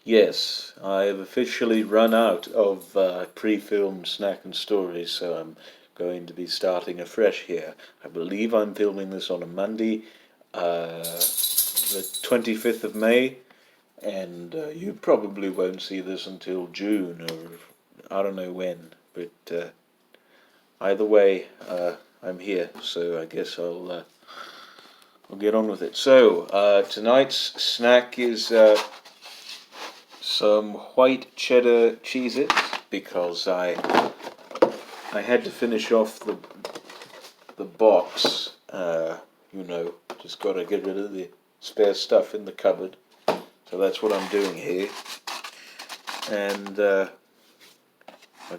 Yes, I've officially run out of pre-filmed snack and stories, so I'm going to be starting afresh here. I believe I'm filming this on a Monday, the 25th of May, and you probably won't see this until June or I don't know when, but either way, I'm here, so I guess I'll get on with it. So tonight's snack is some white cheddar Cheez-Its because I had to finish off the box. Just got to get rid of the spare stuff in the cupboard. So that's what I'm doing here, and I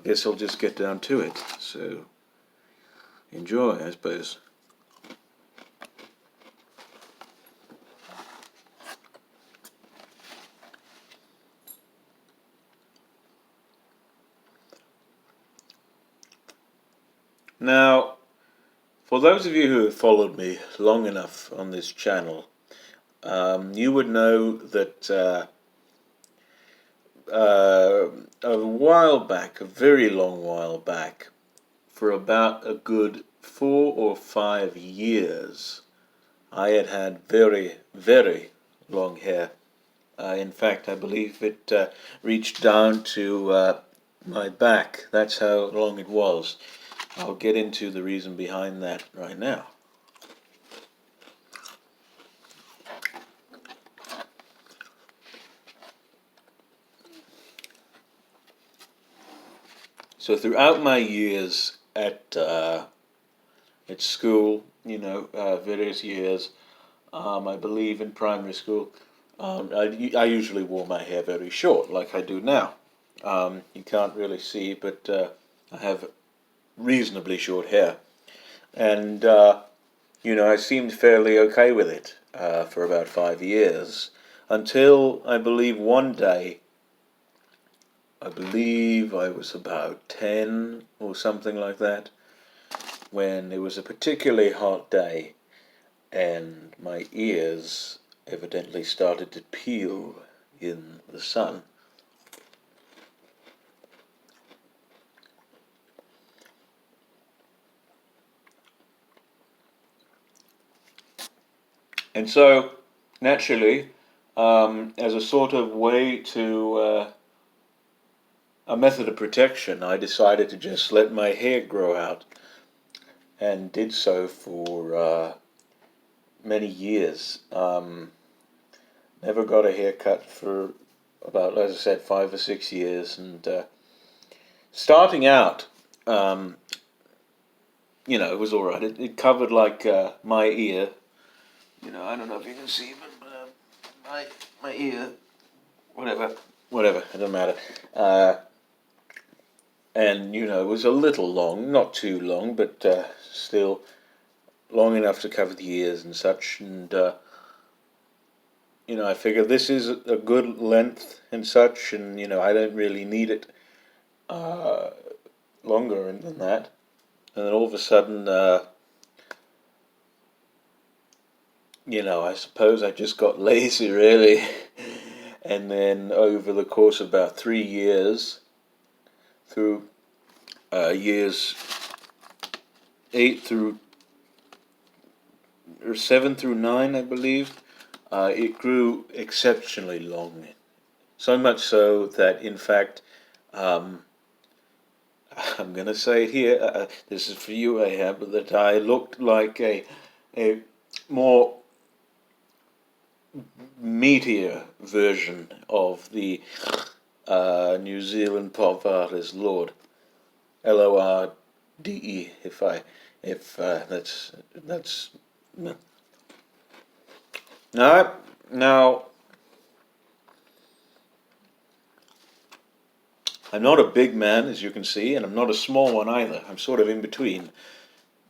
guess I'll just get down to it. So enjoy, I suppose. Now, for those of you who have followed me long enough on this channel, you would know that a while back, a very long while back, for about a good 4 or 5 years, I had very, very long hair. In fact, I believe it reached down to my back. That's how long it was. I'll get into the reason behind that right now. So throughout my years at school, various years, I believe in primary school, I usually wore my hair very short, like I do now. You can't really see, but I have reasonably short hair, and I seemed fairly okay with it for about 5 years, until I believe one day. I believe I was about 10 or something like that, when it was a particularly hot day and my ears evidently started to peel in the sun. And so, naturally, as a sort of way to a method of protection, I decided to just let my hair grow out, and did so for many years. Never got a haircut for about, as I said, 5 or 6 years, and starting out, it was all right. It covered like my ear. I don't know if you can see, but my ear, whatever, it doesn't matter. And it was a little long, not too long, but still long enough to cover the ears and such. And I figure this is a good length and such, and I don't really need it longer than that. And then all of a sudden, I suppose I just got lazy, really. And then over the course of about 3 years, through years 7 through 9, I believe, it grew exceptionally long. So much so that, in fact, I'm going to say it here, this is for you, Ahab, that I looked like a more meatier version of the New Zealand pop artist Lorde, Lorde. If that's no. Now I'm not a big man, as you can see, and I'm not a small one either. I'm sort of in between.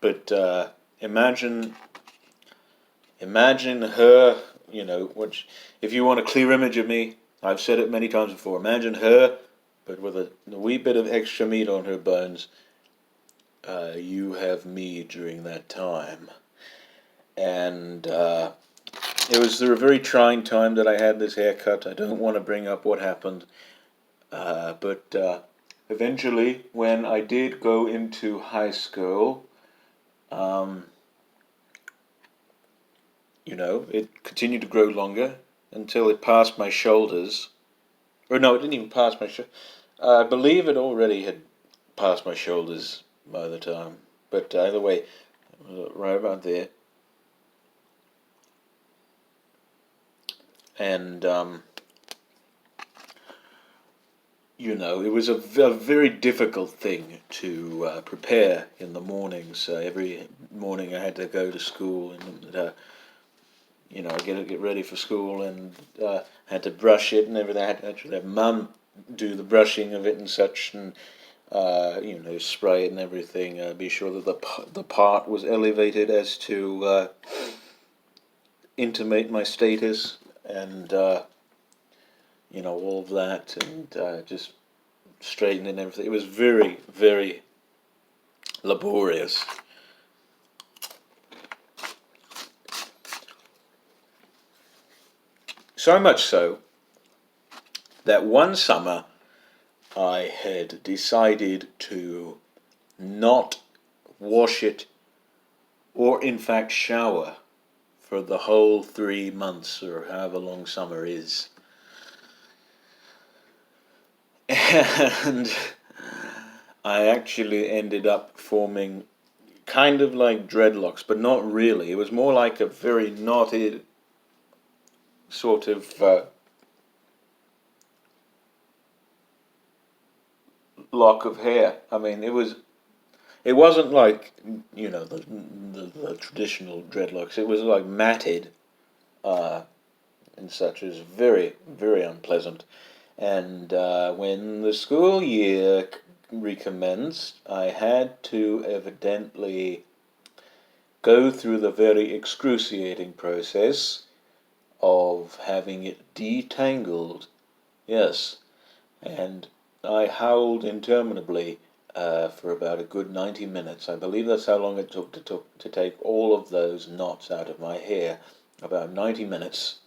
But imagine her. If you want a clear image of me, I've said it many times before. Imagine her, but with a wee bit of extra meat on her bones. You have me during that time, and it was a very trying time that I had this haircut. I don't want to bring up what happened, but eventually, when I did go into high school, um, it continued to grow longer until it passed my shoulders. Or no, it didn't even pass my shoulders. I believe it already had passed my shoulders by the time. But either way, right about there. And, it was a very difficult thing to prepare in the mornings. Every morning I had to go to school and, get ready for school and had to brush it and everything. I had to actually have Mum do the brushing of it and such, and spray it and everything. Be sure that the part was elevated as to intimate my status, and all of that, and just straighten and everything. It was very, very laborious. So much so that one summer I had decided to not wash it or in fact shower for the whole 3 months or however long summer is. And I actually ended up forming kind of like dreadlocks, but not really. It was more like a very knotted sort of lock of hair. I mean, it wasn't like the traditional dreadlocks. It was like matted and such. It was very, very unpleasant. And when the school year recommenced, I had to evidently go through the very excruciating process of having it detangled. Yes, and I howled interminably for about a good 90 minutes. I believe that's how long it took to take all of those knots out of my hair. About 90 minutes.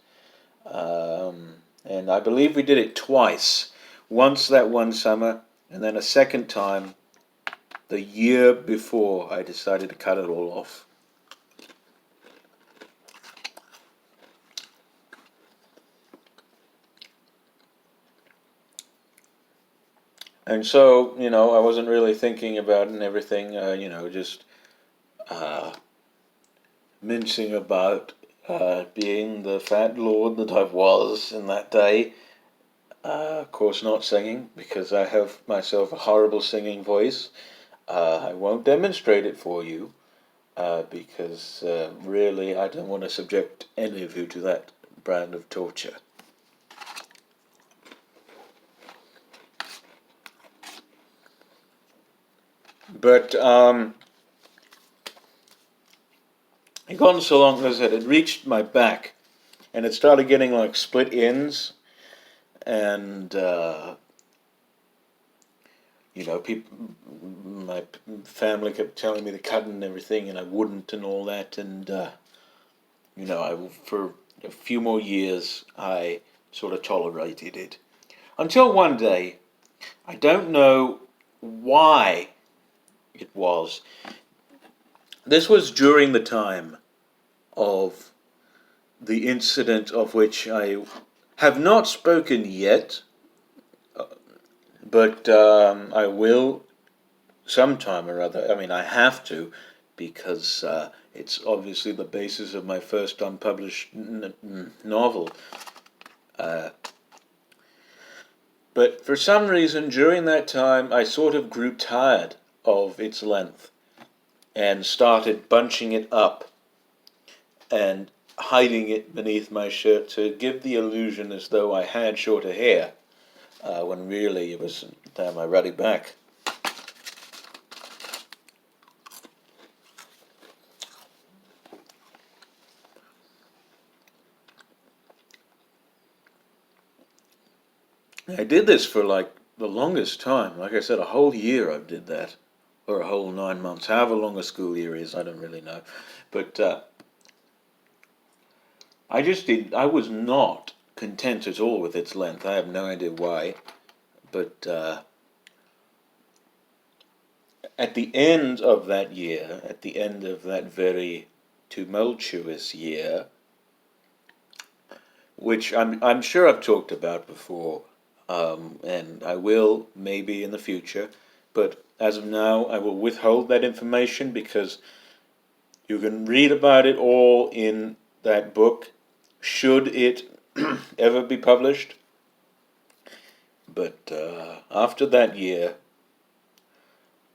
And I believe we did it twice. Once that one summer, and then a second time the year before I decided to cut it all off. And so, I wasn't really thinking about it and everything, just mincing about being the fat lord that I was in that day. Of course, not singing, because I have myself a horrible singing voice. I won't demonstrate it for you, because really I don't want to subject any of you to that brand of torture. But it gone so long as it had reached my back, and it started getting like split ends, and people, my family kept telling me to cut and everything, and I wouldn't, and all that, and for a few more years I sort of tolerated it, until one day, I don't know why it was. This was during the time of the incident of which I have not spoken yet, but I will sometime or other. I mean, I have to, because it's obviously the basis of my first unpublished novel. But for some reason, during that time, I sort of grew tired of its length and started bunching it up and hiding it beneath my shirt to give the illusion as though I had shorter hair, when really it was down my ruddy back. I did this for like the longest time. Like I said, a whole year I did that, or a whole 9 months, however long a school year is. I don't really know, but I was not content at all with its length. I have no idea why, but at the end of that year, at the end of that very tumultuous year, which I'm sure I've talked about before, and I will maybe in the future, but as of now, I will withhold that information because you can read about it all in that book, should it ever be published. But after that year,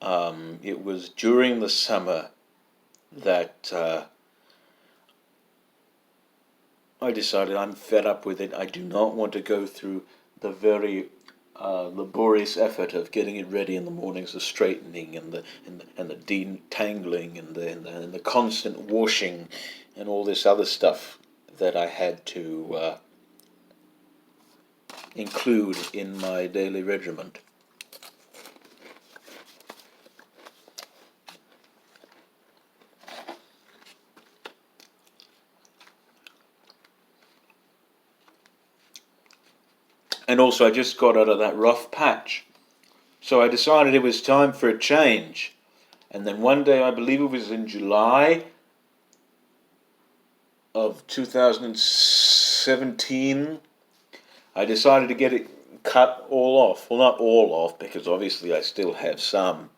it was during the summer that I decided I'm fed up with it. I do not want to go through the very laborious effort of getting it ready in the mornings, the straightening and the detangling and the constant washing and all this other stuff that I had to include in my daily regiment. And also, I just got out of that rough patch. So I decided it was time for a change. And then one day, I believe it was in July of 2017, I decided to get it cut all off. Well, not all off, because obviously I still have some.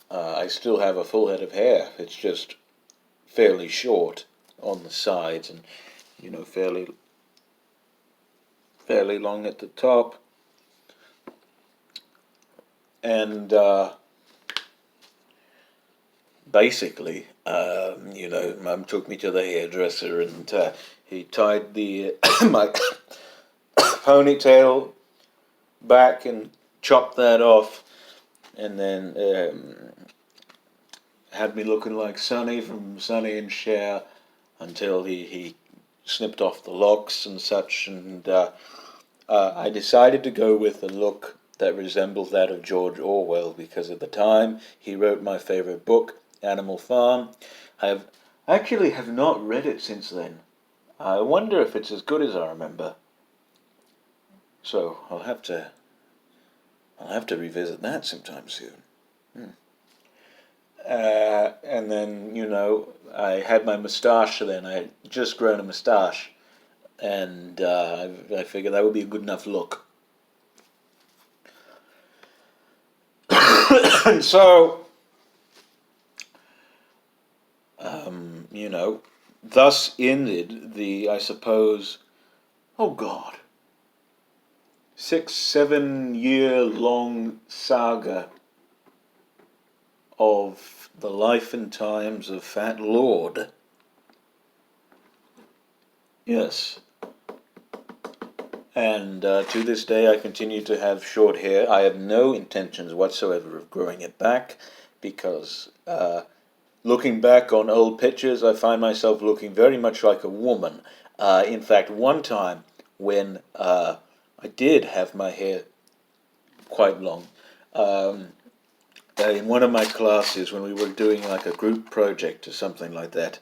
I still have a full head of hair. It's just fairly short on the sides and, fairly long at the top. And basically, Mum took me to the hairdresser and he tied the my ponytail back and chopped that off, and then had me looking like Sonny from Sonny and Cher until he snipped off the locks and such, and I decided to go with a look that resembled that of George Orwell because at the time he wrote my favorite book, Animal Farm. I actually have not read it since then. I wonder if it's as good as I remember. So I'll have to revisit that sometime soon. And then, I had my moustache then. I had just grown a moustache. And I figured that would be a good enough look. And so, thus ended the, I suppose, oh God, 6-7 year long saga of the life and times of Fat Lord. Yes. And to this day I continue to have short hair. I have no intentions whatsoever of growing it back because looking back on old pictures I find myself looking very much like a woman. In fact, one time when I did have my hair quite long, in one of my classes when we were doing like a group project or something like that,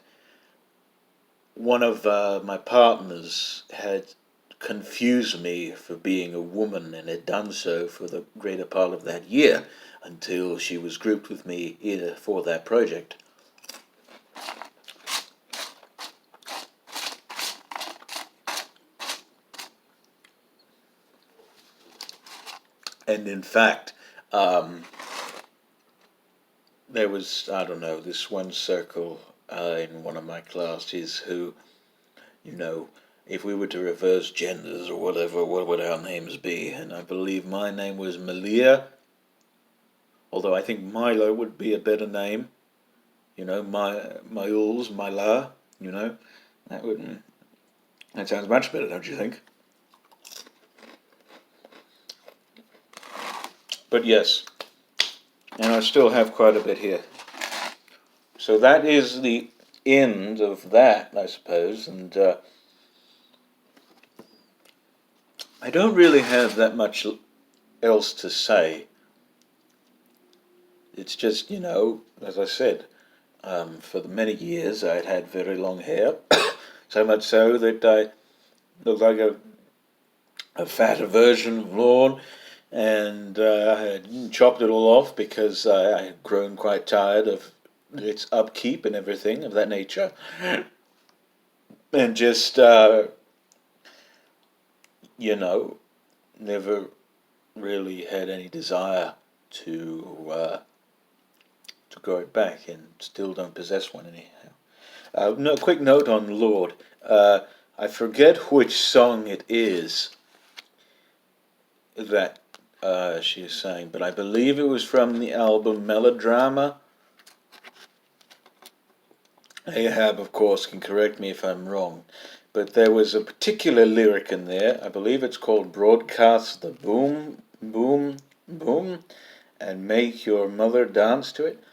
one of my partners had confused me for being a woman and had done so for the greater part of that year until she was grouped with me for that project. And in fact, there was, I don't know, this one circle in one of my classes who, if we were to reverse genders or whatever, what would our names be? And I believe my name was Malia, although I think Milo would be a better name. Myuls, Myla, that sounds much better, don't you think? But yes, and I still have quite a bit here. So that is the end of that, I suppose, and I don't really have that much else to say. It's just, as I said, for many years I had very long hair, So much so that I looked like a fatter version of Lord, and I had chopped it all off because I had grown quite tired of its upkeep and everything of that nature, and just you know, never really had any desire to grow it back, and still don't possess one anyhow. No, quick note on Lord. I forget which song it is that she is saying, but I believe it was from the album Melodrama. Ahab, of course, can correct me if I'm wrong, but there was a particular lyric in there. I believe it's called "Broadcast the Boom, Boom, Boom, and Make Your Mother Dance to It."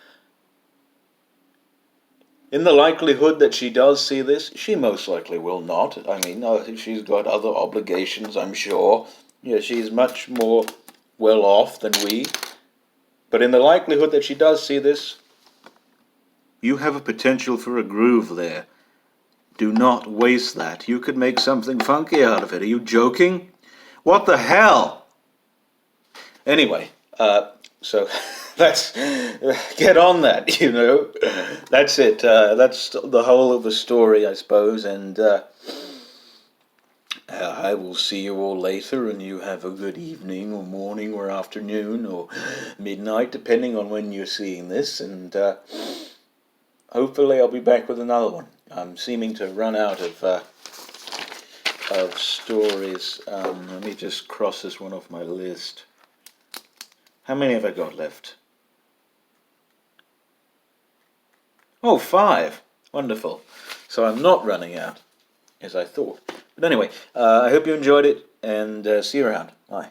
In the likelihood that she does see this, she most likely will not. I mean, she's got other obligations, I'm sure. Yeah, she's much more well off than we. But in the likelihood that she does see this, you have a potential for a groove there. Do not waste that. You could make something funky out of it. Are you joking? What the hell? Anyway, so that's get on that. That's it. That's the whole of the story, I suppose. And I will see you all later, and you have a good evening, or morning, or afternoon, or midnight, depending on when you're seeing this. And hopefully, I'll be back with another one. I'm seeming to run out of stories. Let me just cross this one off my list. How many have I got left? Oh, 5. Wonderful. So I'm not running out, as I thought. But anyway, I hope you enjoyed it, and see you around. Bye.